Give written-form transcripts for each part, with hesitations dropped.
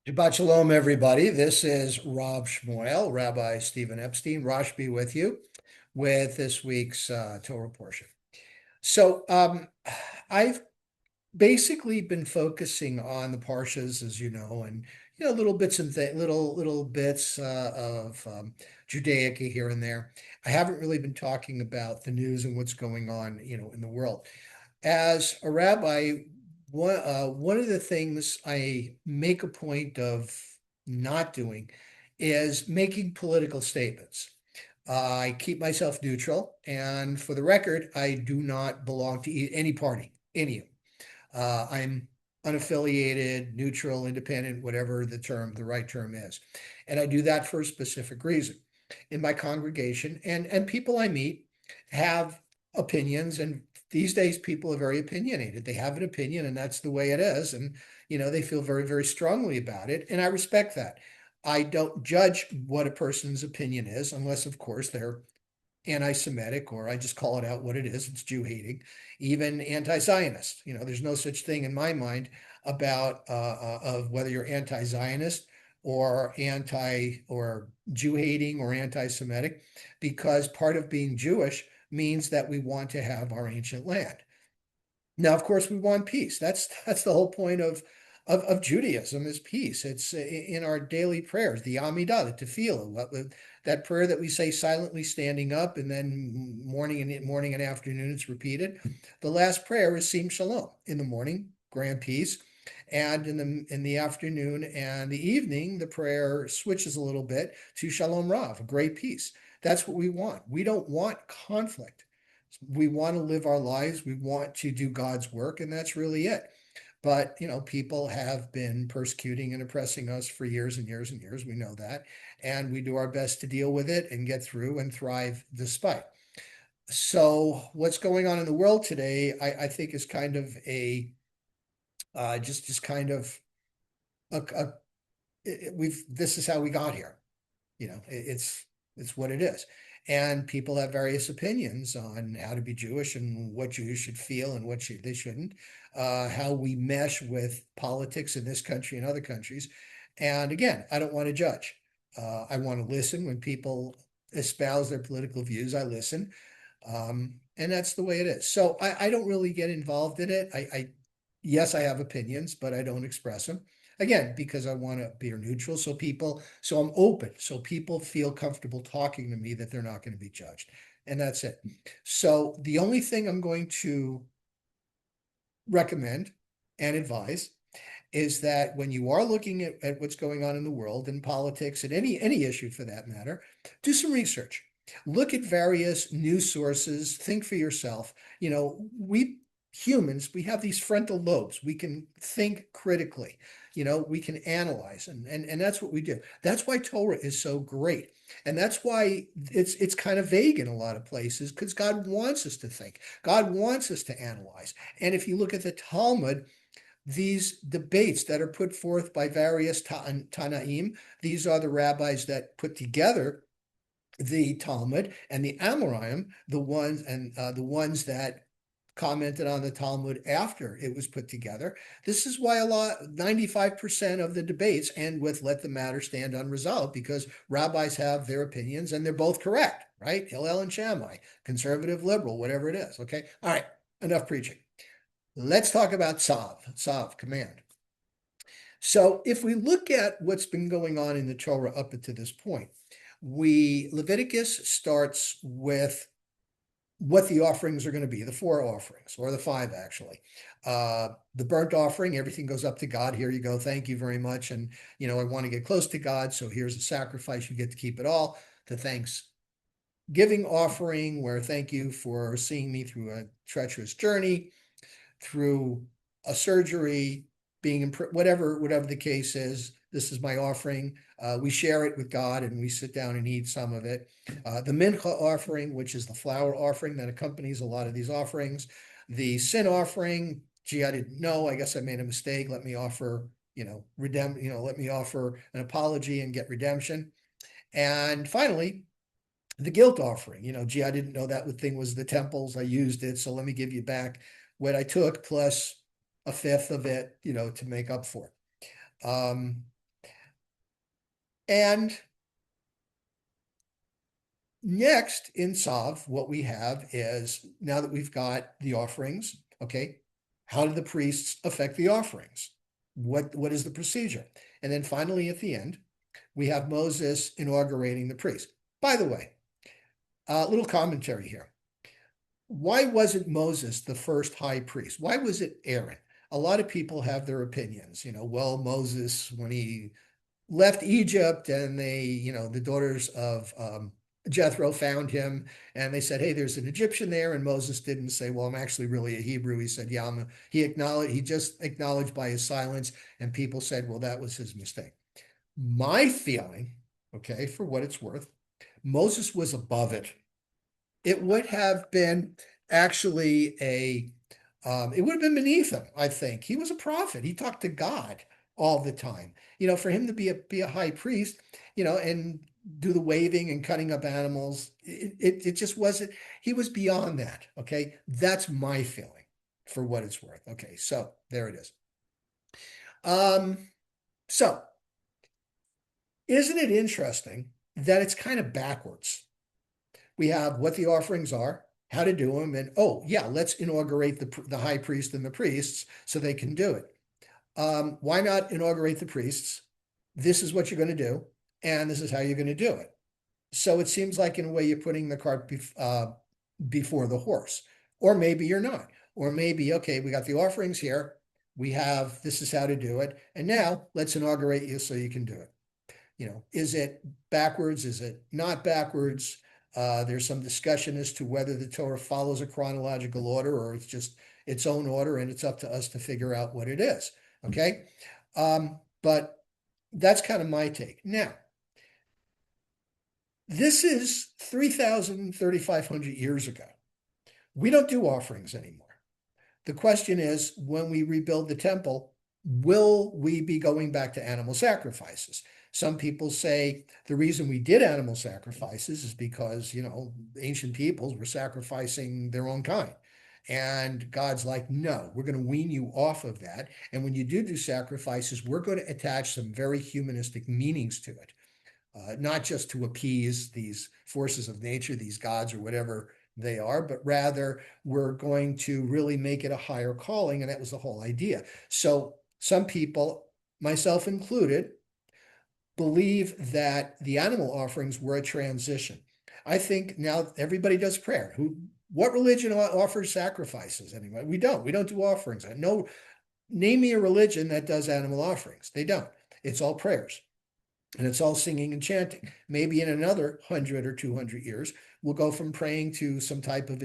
Shabbat shalom, everybody. This is Rav Shmuel, Rabbi Stephen Epstein. Rosh be with you with this week's Torah portion. So I've basically been focusing on the parshas, as you know, and little bits and little bits of Judaica here and there. I haven't really been talking about the news and what's going on, in the world. As a rabbi, one of the things I make a point of not doing is making political statements. I keep myself neutral, and for the record, I do not belong to any party, any of them. I'm unaffiliated, neutral, independent, whatever the right term is. And I do that for a specific reason. In my congregation and people I meet have opinions, and these days people are very opinionated. They have an opinion, and that's the way it is. And they feel very, very strongly about it. And I respect that. I don't judge what a person's opinion is, unless, of course, they're anti-Semitic, or I just call it out what it is. It's Jew hating, even anti-Zionist. There's no such thing in my mind about of whether you're anti-Zionist or anti or Jew hating or anti-Semitic, because part of being Jewish means that we want to have our ancient land. Now, of course, we want peace. That's the whole point of Judaism, is peace. It's in our daily prayers, the Amidah, the Tefillah, that prayer that we say silently standing up, and then morning and afternoon it's repeated. The last prayer is Sim Shalom. In the morning, grand peace, and in the afternoon and the evening, the prayer switches a little bit to Shalom Rav, great peace. That's what we want. We don't want conflict. We want to live our lives. We want to do God's work, and that's really it. But, people have been persecuting and oppressing us for years and years and years. We know that. And we do our best to deal with it and get through and thrive despite. So what's going on in the world today, I think, is kind of a just kind of a we've this is how we got here. It's what it is. And people have various opinions on how to be Jewish and what Jews should feel and they shouldn't, how we mesh with politics in this country and other countries. And again, I don't want to judge. I want to listen when people espouse their political views. I listen. And that's the way it is. So I don't really get involved in it. Yes, I have opinions, but I don't express them. Again, because I want to be neutral, so I'm open, so people feel comfortable talking to me, that they're not going to be judged. And that's it. So the only thing I'm going to recommend and advise is that when you are looking at what's going on in the world, in politics, and any issue for that matter, do some research. Look at various news sources, think for yourself. We humans, we have these frontal lobes. We can think critically. We can analyze, and that's what we do. That's why Torah is so great. And that's why it's kind of vague in a lot of places, because God wants us to think. God wants us to analyze. And if you look at the Talmud, these debates that are put forth by various Tanaim, these are the rabbis that put together the Talmud, and the Amoraim, the ones that commented on the Talmud after it was put together. This is why 95% of the debates end with "let the matter stand unresolved," because rabbis have their opinions and they're both correct, right? Hillel and Shammai, conservative, liberal, whatever it is. Okay, all right, enough preaching. Let's talk about Tzav, command. So if we look at what's been going on in the Torah up to this point, Leviticus starts with what the offerings are going to be, the 4 offerings, or the 5 actually. The burnt offering, everything goes up to God. Here you go. Thank you very much. And, I want to get close to God. So here's a sacrifice. You get to keep it all. The Thanksgiving offering, where thank you for seeing me through a treacherous journey, through a surgery, being in whatever the case is. This is my offering. We share it with God, and we sit down and eat some of it. The mincha offering, which is the flour offering that accompanies a lot of these offerings. The sin offering, gee, I didn't know. I guess I made a mistake. Let me offer, let me offer an apology and get redemption. And finally, the guilt offering. Gee, I didn't know that thing was the temples. I used it, so let me give you back what I took plus a fifth of it, to make up for it. And next in Tzav, what we have is, now that we've got the offerings, okay, how do the priests affect the offerings? What is the procedure? And then finally, at the end, we have Moses inaugurating the priest. By the way, a little commentary here. Why wasn't Moses the first high priest? Why was it Aaron? A lot of people have their opinions. Well, Moses, when he left Egypt and the daughters of Jethro found him and they said, hey, there's an Egyptian there. And Moses didn't say, well, I'm actually really a Hebrew. He said, yeah, he just acknowledged by his silence. And people said, well, that was his mistake. My feeling, okay, for what it's worth, Moses was above it. It would have been actually it would have been beneath him, I think. He was a prophet. He talked to God all the time. For him to be a high priest, and do the waving and cutting up animals, it just wasn't, he was beyond that. Okay. That's my feeling for what it's worth. Okay. So there it is. So isn't it interesting that it's kind of backwards? We have what the offerings are, how to do them, and oh yeah, let's inaugurate the high priest and the priests so they can do it. Why not inaugurate the priests? This is what you're going to do, and this is how you're going to do it. So it seems like in a way you're putting the cart before the horse, or maybe you're not, or maybe okay, we got the offerings here, this is how to do it, and now let's inaugurate you so you can do it. Is it backwards? Is it not backwards? There's some discussion as to whether the Torah follows a chronological order or it's just its own order, and it's up to us to figure out what it is. Okay. But that's kind of my take. Now, this is 3,000, 3,500 years ago. We don't do offerings anymore. The question is, when we rebuild the temple, will we be going back to animal sacrifices? Some people say the reason we did animal sacrifices is because, ancient peoples were sacrificing their own kind. And God's like, no, we're going to wean you off of that. And when you do sacrifices, we're going to attach some very humanistic meanings to it. Not just to appease these forces of nature, these gods or whatever they are, but rather we're going to really make it a higher calling. And that was the whole idea. So some people, myself included, believe that the animal offerings were a transition. I think now everybody does prayer. What religion offers sacrifices anyway? We don't do offerings. No, name me a religion that does animal offerings. They don't. It's all prayers. And it's all singing and chanting. Maybe in another 100 or 200 years, we'll go from praying to some type of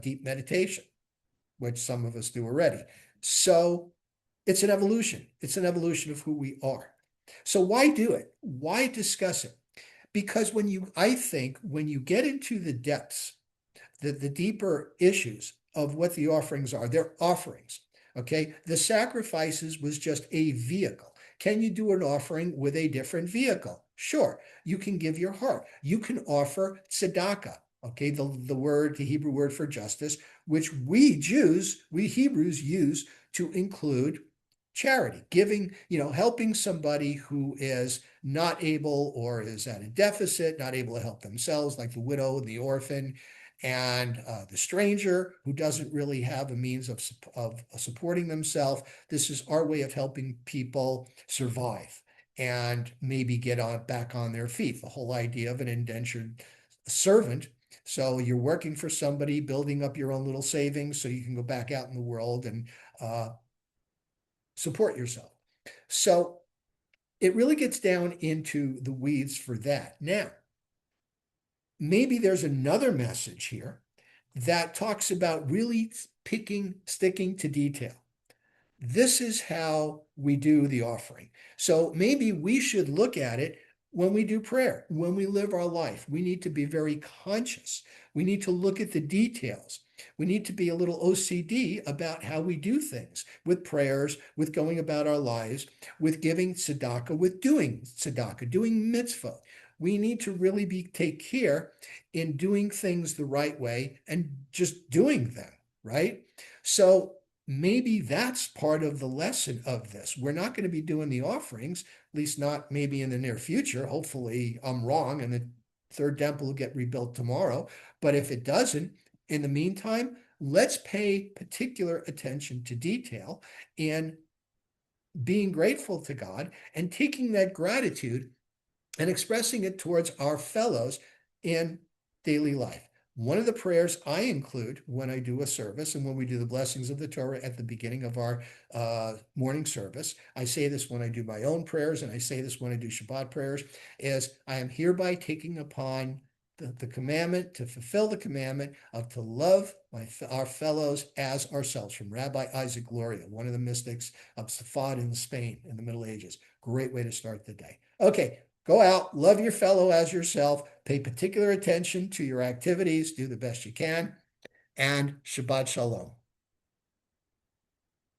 deep meditation, which some of us do already. So it's an evolution. It's an evolution of who we are. So why do it? Why discuss it? Because I think when you get into the depths, the deeper issues of what the offerings are, they're offerings. Okay. The sacrifices was just a vehicle. Can you do an offering with a different vehicle? Sure. You can give your heart. You can offer tzedakah. Okay. The Hebrew word for justice, which we Hebrews use to include charity, giving, helping somebody who is not able or is at a deficit, not able to help themselves, like the widow and the orphan, and the stranger who doesn't really have a means of supporting themselves. This is our way of helping people survive and maybe get back on their feet. The whole idea of an indentured servant. So you're working for somebody, building up your own little savings so you can go back out in the world and support yourself. So it really gets down into the weeds for that. Now, maybe there's another message here that talks about really sticking to detail. This is how we do the offering. So maybe we should look at it when we do prayer, when we live our life. We need to be very conscious. We need to look at the details. We need to be a little OCD about how we do things with prayers, with going about our lives, with giving tzedakah, with doing tzedakah, doing mitzvah. We need to really take care in doing things the right way and just doing them, right? So maybe that's part of the lesson of this. We're not going to be doing the offerings, at least not maybe in the near future. Hopefully, I'm wrong and the third temple will get rebuilt tomorrow. But if it doesn't, in the meantime, let's pay particular attention to detail and being grateful to God and taking that gratitude and expressing it towards our fellows in daily life. One of the prayers I include when I do a service and when we do the blessings of the Torah at the beginning of our morning service, I say this when I do my own prayers and I say this when I do Shabbat prayers, is I am hereby taking upon the commandment to fulfill the commandment of to love our fellows as ourselves, from Rabbi Isaac Luria, one of the mystics of Safad in Spain in the Middle Ages. Great way to start the day. Okay, go out, love your fellow as yourself, pay particular attention to your activities, do the best you can, and Shabbat Shalom.